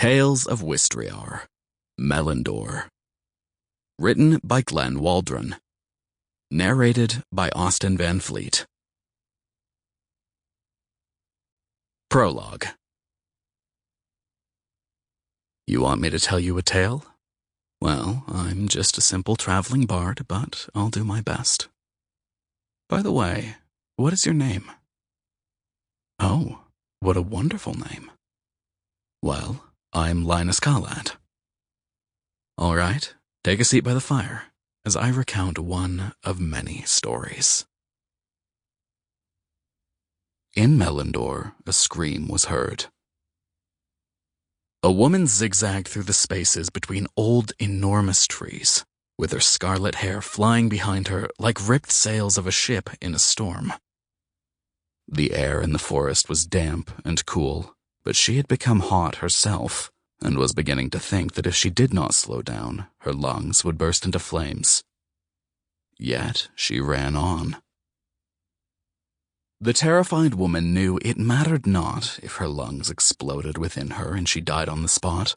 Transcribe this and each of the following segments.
Tales of Wisttrear, Melandor. Written by Glen Waldron. Narrated by Vanfleet. Prologue. You want me to tell you a tale? Well, I'm just a simple traveling bard, but I'll do my best. By the way, what is your name? Oh, what a wonderful name. Well, I'm Linus Geladen. All right, take a seat by the fire as I recount one of many stories. In Melandor, a scream was heard. A woman zigzagged through the spaces between old, enormous trees, with her scarlet hair flying behind her like ripped sails of a ship in a storm. The air in the forest was damp and cool, but she had become hot herself, and was beginning to think that if she did not slow down, her lungs would burst into flames. Yet she ran on. The terrified woman knew it mattered not if her lungs exploded within her and she died on the spot.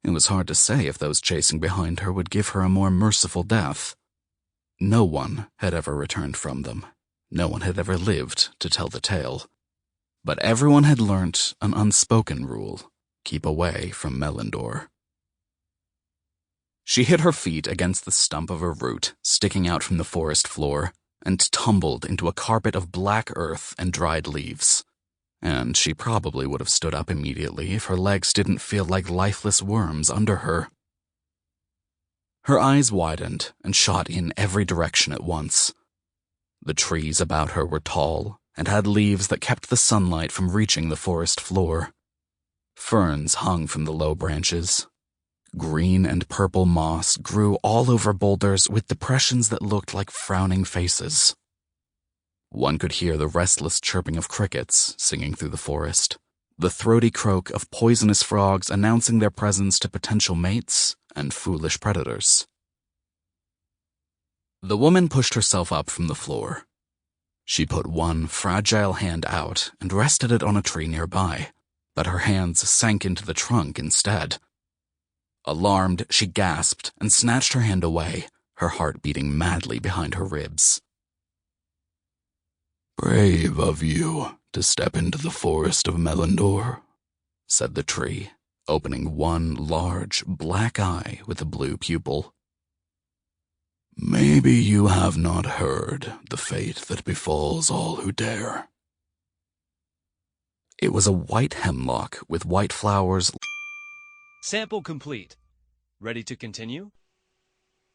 It was hard to say if those chasing behind her would give her a more merciful death. No one had ever returned from them. No one had ever lived to tell the tale. But everyone had learnt an unspoken rule: keep away from Melandor. She hit her feet against the stump of a root sticking out from the forest floor and tumbled into a carpet of black earth and dried leaves. And she probably would have stood up immediately if her legs didn't feel like lifeless worms under her. Her eyes widened and shot in every direction at once. The trees about her were tall and had leaves that kept the sunlight from reaching the forest floor. Ferns hung from the low branches. Green and purple moss grew all over boulders with depressions that looked like frowning faces. One could hear the restless chirping of crickets singing through the forest, the throaty croak of poisonous frogs announcing their presence to potential mates and foolish predators. The woman pushed herself up from the floor. She put one fragile hand out and rested it on a tree nearby, but her hands sank into the trunk instead. Alarmed, she gasped and snatched her hand away, her heart beating madly behind her ribs. "Brave of you to step into the forest of Melandor," said the tree, opening one large black eye with a blue pupil. "Maybe you have not heard the fate that befalls all who dare." It was a white hemlock with white flowers. Sample complete. Ready to continue?